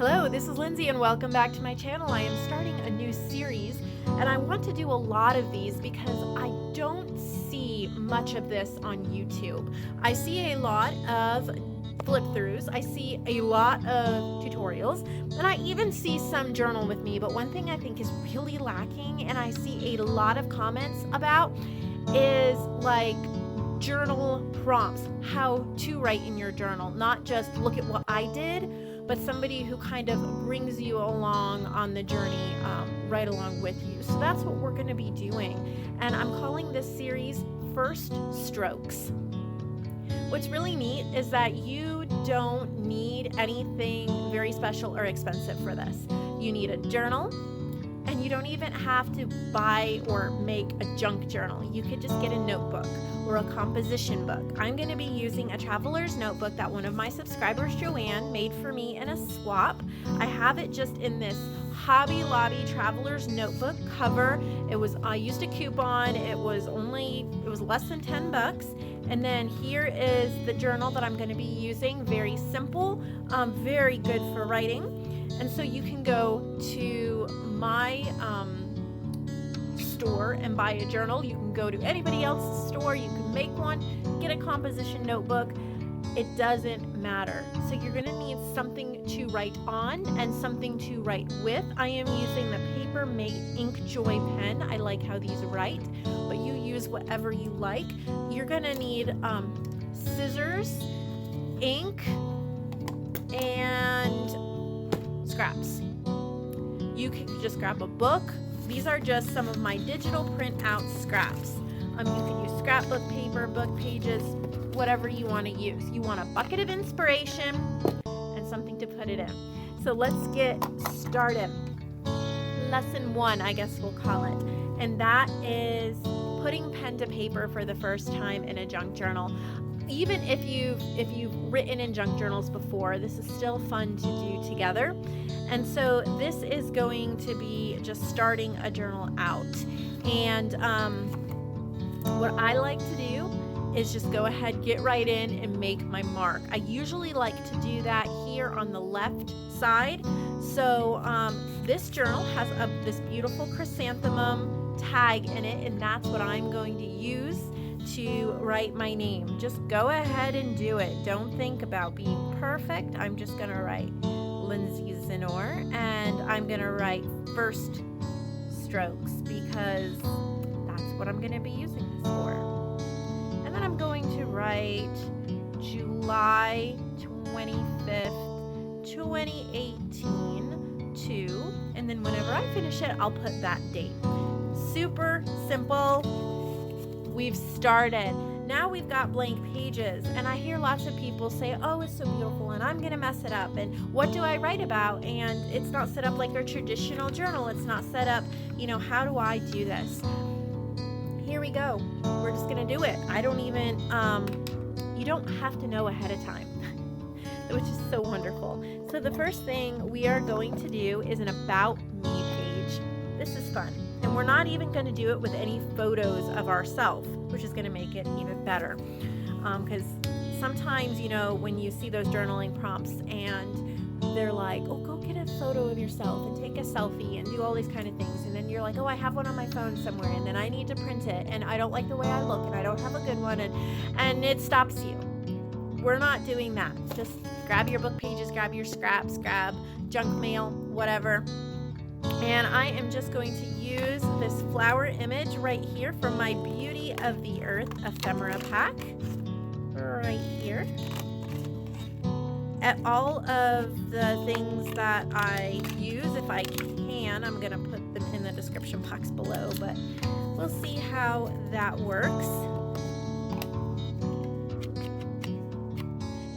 Hello, this is Lindsay and welcome back to my channel. I am starting a new series and I want to do a lot of these because I don't see much of this on YouTube. I see a lot of flip throughs, I see a lot of tutorials, and I even see some journal with me, but one thing I think is really lacking and I see a lot of comments about is like journal prompts, how to write in your journal, not just look at what I did, but somebody who kind of brings you along on the journey right along with you. So that's what we're going to be doing, and I'm calling this series First Strokes. What's really neat is that you don't need anything very special or expensive for this. You need a journal, and you don't even have to buy or make a junk journal. You could just get a notebook or a composition book. I'm going to be using a traveler's notebook that one of my subscribers, Joanne, made for me in a swap. I have it just in this Hobby Lobby traveler's notebook cover. I used a coupon. It was less than 10 bucks. And then here is the journal that I'm going to be using. Very simple, very good for writing. And so you can go to my store and buy a journal. You can go to anybody else's store. You can make one, get a composition notebook. It doesn't matter. So you're going to need something to write on and something to write with. I am using the Paper Mate InkJoy pen. I like how these write, but you use whatever you like. You're going to need scissors, ink, and scraps. You can just grab a book. These are just some of my digital print out scraps. You can use scrapbook paper, book pages, whatever you want to use. You want a bucket of inspiration and something to put it in. So let's get started. Lesson 1, I guess we'll call it, and that is putting pen to paper for the first time in a junk journal. Even if you've written in junk journals before, this is still fun to do together. And so this is going to be just starting a journal out. And what I like to do is just go ahead, get right in and make my mark. I usually like to do that here on the left side. So this journal has this beautiful chrysanthemum tag in it, and that's what I'm going to use to write my name. Just go ahead and do it. Don't think about being perfect. I'm just going to write Lindsay Zenor, and I'm going to write First Strokes because that's what I'm going to be using this for. And then I'm going to write July 25th, 2018 to, and then whenever I finish it, I'll put that date. Super simple. We've started. Now we've got blank pages, and I hear lots of people say, oh, it's so beautiful, and I'm gonna mess it up, and what do I write about? And it's not set up like a traditional journal. It's not set up, how do I do this? Here we go. We're just gonna do it. I don't even, you don't have to know ahead of time, which is so wonderful. So the first thing we are going to do is an About Me page. This is fun. And we're not even going to do it with any photos of ourselves, which is going to make it even better. Because sometimes, when you see those journaling prompts and they're like, oh, go get a photo of yourself and take a selfie and do all these kind of things. And then you're like, oh, I have one on my phone somewhere, and then I need to print it, and I don't like the way I look, and I don't have a good one, and it stops you. We're not doing that. Just grab your book pages, grab your scraps, grab junk mail, whatever. And I am just going to use this flower image right here from my Beauty of the Earth ephemera pack right here. At all of the things that I use, if I can, I'm going to put them in the description box below, but we'll see how that works.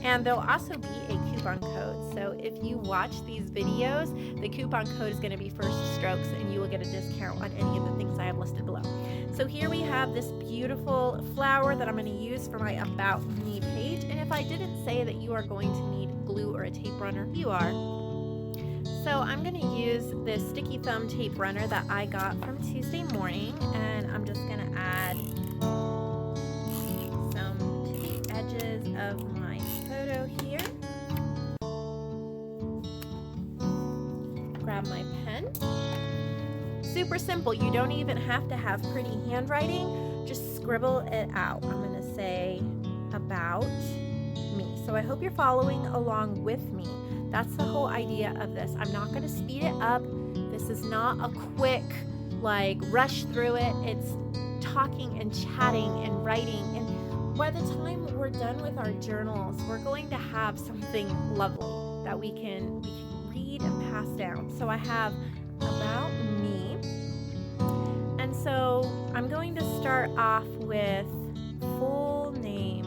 And there'll also be a coupon code. So if you watch these videos, the coupon code is going to be First Strokes, and you will get a discount on any of the things I have listed below. So here we have this beautiful flower that I'm going to use for my About Me page. And if I didn't say that you are going to need glue or a tape runner, you are. So I'm going to use this sticky thumb tape runner that I got from Tuesday Morning, and I'm just going to add some to the edges of my photo here. grab my pen. Super simple. You don't even have to have pretty handwriting. Just scribble it out. I'm going to say about me. So I hope you're following along with me. That's the whole idea of this. I'm not going to speed it up. This is not a quick, rush through it. It's talking and chatting and writing. And by the time we're done with our journals, we're going to have something lovely that we can read and pass down. So I have about me. And so I'm going to start off with full name.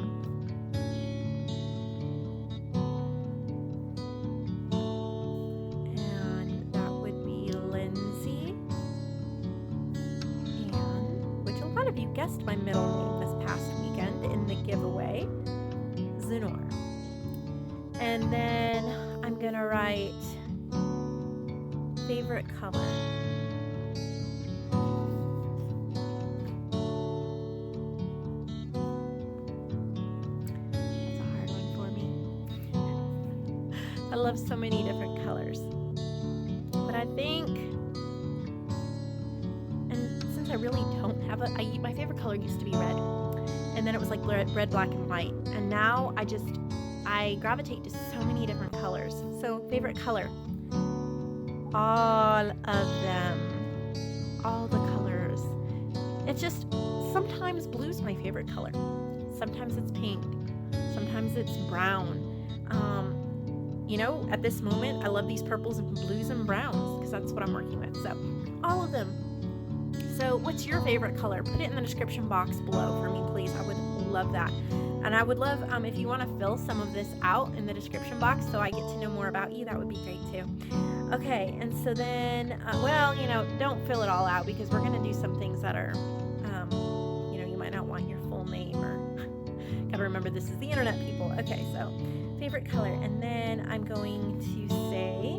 And that would be Lindsay. And which a lot of you guessed my middle name this past weekend in the giveaway, Zenor. And then I'm going to write favorite color. That's a hard one for me. I love so many different colors. But I think, and since I really don't have my favorite color used to be red. And then it was like red, black, and white. And now I gravitate to so many different colors. So favorite color. All of them. All the colors. It's just, sometimes blue's my favorite color. Sometimes it's pink. Sometimes it's brown. At this moment, I love these purples and blues and browns because that's what I'm working with. So all of them. So what's your favorite color? Put it in the description box below for me, please. I would love that. And I would love if you want to fill some of this out in the description box so I get to know more about you. That would be great too. Okay, and so then, don't fill it all out because we're going to do some things that are, you might not want your full name or, gotta remember this is the internet, people. Okay, so favorite color. And then I'm going to say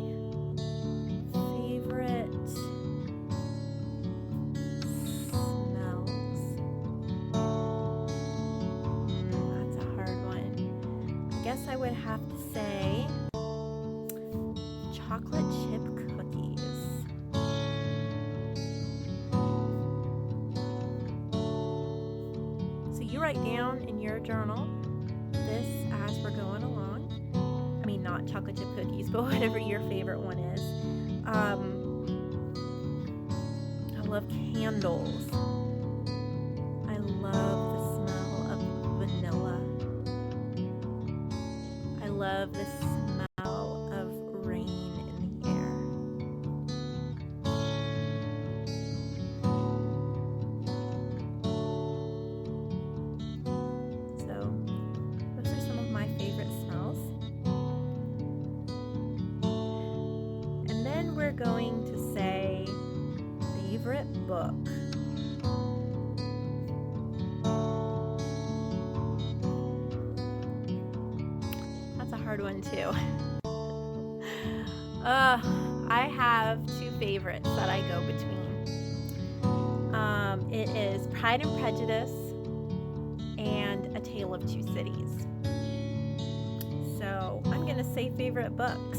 favorite smells. That's a hard one. I guess I would have to say chocolate chip cookies. So you write down in your journal this as we're going along. I mean, not chocolate chip cookies, but whatever your favorite one is. I love candles. I love the smell of vanilla. I love the smell of rain in the air. So those are some of my favorite smells. And then we're going to say favorite book. That's a hard one too. I have two favorites that I go between. It is Pride and Prejudice and A Tale of Two Cities. So I'm going to say favorite books.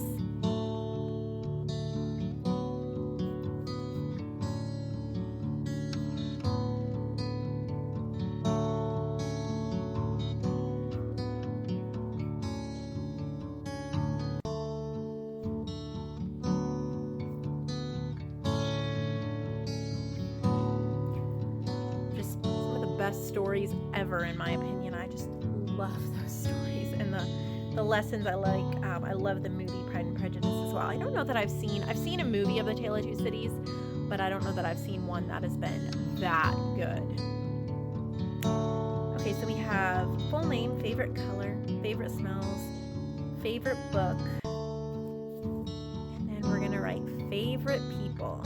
Best stories ever, in my opinion. I just love those stories and the lessons I like. I love the movie Pride and Prejudice as well. I don't know that I've seen a movie of The Tale of Two Cities, but I don't know that I've seen one that has been that good. Okay, so we have full name, favorite color, favorite smells, favorite book, and then we're gonna write favorite people.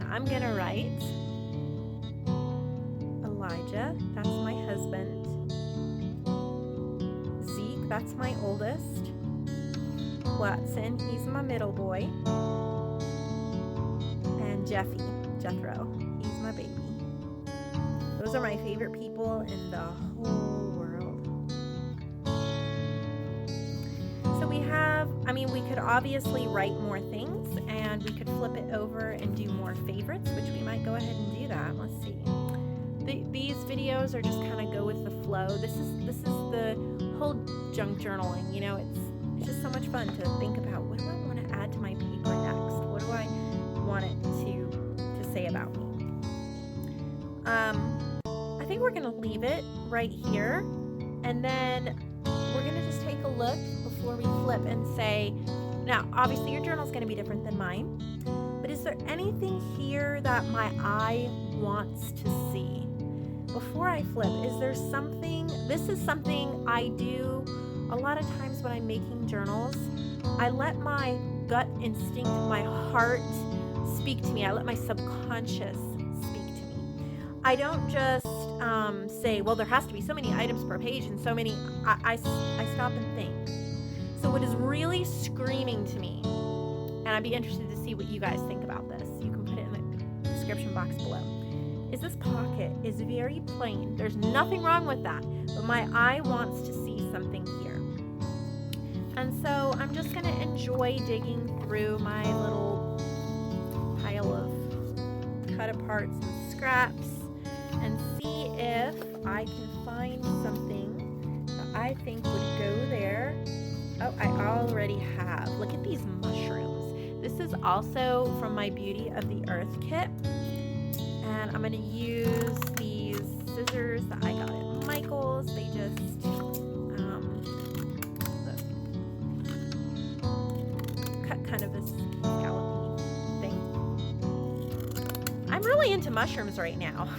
I'm gonna write Elijah, that's my husband. Zeke, that's my oldest. Watson, he's my middle boy. And Jethro, he's my baby. Those are my favorite people in the whole world. I mean, we could obviously write more things, and we could flip it over and do more favorites, which we might go ahead and do that. Let's see. These videos are just kind of go with the flow. This is the whole junk journaling. You know, it's just so much fun to think about, what do I want to add to my paper next? What do I want it to say about me? I think we're gonna leave it right here, and then we're gonna just take a look before we flip and say, now obviously your journal is gonna be different than mine, but is there anything here that my eye wants to see? Before I flip, is there something, this is something I do a lot of times when I'm making journals. I let my gut instinct, my heart speak to me. I let my subconscious speak to me. I don't just say, well, there has to be so many items per page and so many. I stop and think. So what is really screaming to me, and I'd be interested to see what you guys think about this. You can put it in the description box below. Is this pocket is very plain. There's nothing wrong with that, but my eye wants to see something here. And so I'm just going to enjoy digging through my little pile of cut aparts and scraps and see if I can find something that I think would go there. Oh, I already have. Look at these mushrooms. This is also from my Beauty of the Earth kit. And I'm going to use these scissors that I got at Michael's. They just cut kind of this scallopy thing. I'm really into mushrooms right now.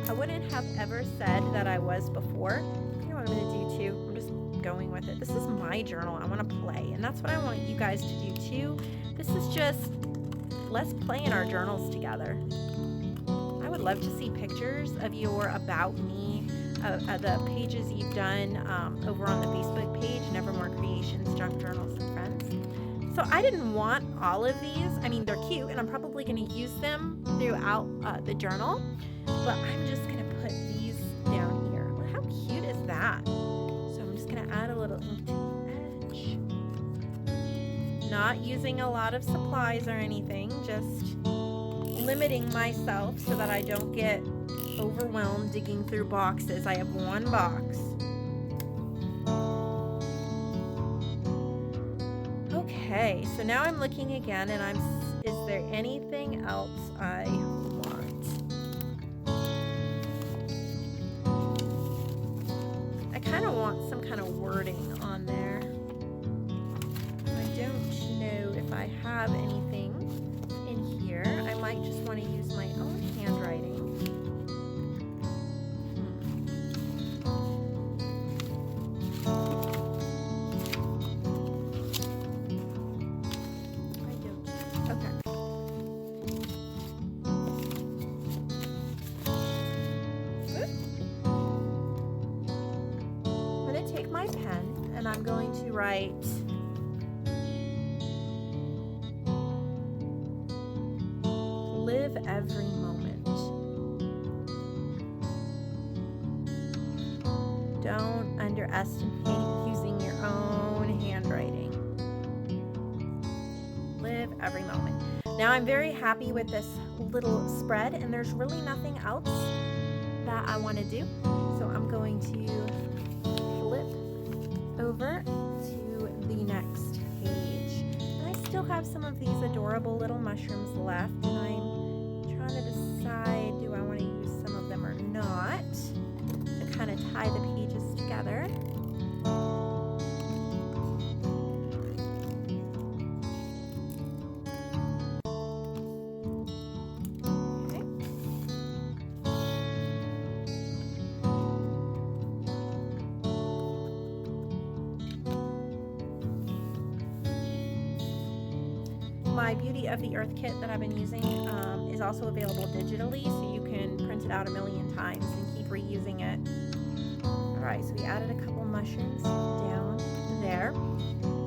I wouldn't have ever said that I was before. You know what I'm going to do too? I'm just going with it. This is my journal. I want to play, and that's what I want you guys to do too. This is just, let's play in our journals together. I would love to see pictures of your About Me, the pages you've done over on the Facebook page, Nevermore Creations, Junk Journals and Friends. So I didn't want all of these. I mean, they're cute, and I'm probably going to use them throughout the journal, but I'm just going to put these down here. Well, how cute is that? Add a little ink to the edge. Not using a lot of supplies or anything, just limiting myself so that I don't get overwhelmed digging through boxes. I have one box. Okay, so now I'm looking again, and is there anything else I want? I kind of want some kind of wording on there. I don't know if I have anything in here. I might just want to use my own handwriting. I don't. Okay. My pen, and I'm going to write live every moment. Don't underestimate using your own handwriting. Live every moment. Now I'm very happy with this little spread, and there's really nothing else that I want to do. So I'm going to flip over to the next page. And I still have some of these adorable little mushrooms left, and I'm trying to decide, do I want to use some of them or not, to kind of tie the pages together. My Beauty of the Earth kit that I've been using is also available digitally, so you can print it out a million times and keep reusing it. Alright, so we added a couple mushrooms down there.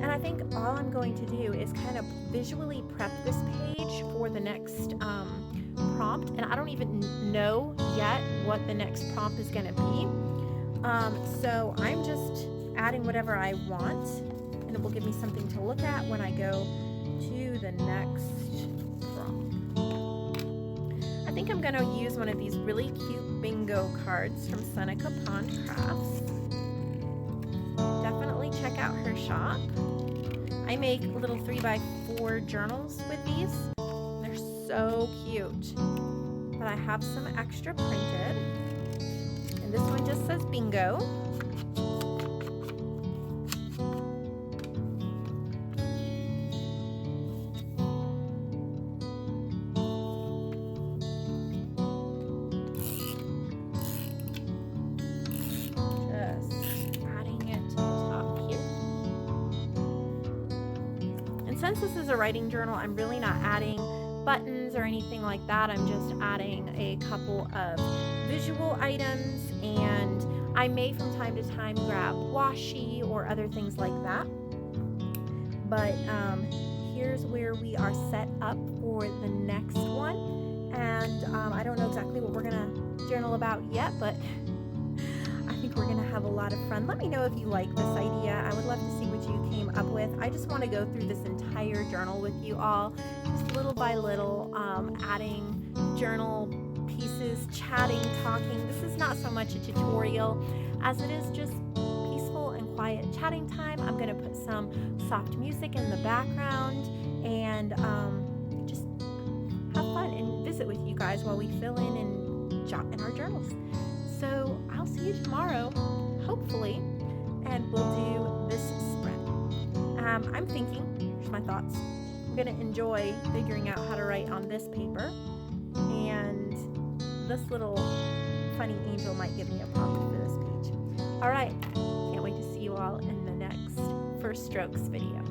And I think all I'm going to do is kind of visually prep this page for the next prompt. And I don't even know yet what the next prompt is going to be. So I'm just adding whatever I want, and it will give me something to look at when I go to the next prompt. I think I'm going to use one of these really cute bingo cards from Seneca Pond Crafts. Definitely check out her shop. I make little 3x4 journals with these. They're so cute. But I have some extra printed. And this one just says bingo. Since this is a writing journal, I'm really not adding buttons or anything like that. I'm just adding a couple of visual items, and I may from time to time grab washi or other things like that. But here's where we are set up for the next one, and I don't know exactly what we're gonna journal about yet, but I think we're gonna have a lot of fun. Let me know if you like this idea. I would love to see what you came up with. I just want to go through this entire journal with you all, just little by little, adding journal pieces, chatting, talking. This is not so much a tutorial as it is just peaceful and quiet chatting time. I'm gonna put some soft music in the background and just have fun and visit with you guys while we fill in and jot in our journals. So I'll see you tomorrow, hopefully, and we'll do this spread. I'm thinking, here's my thoughts. I'm gonna enjoy figuring out how to write on this paper, and this little funny angel might give me a prompt for this page. All right, can't wait to see you all in the next First Strokes video.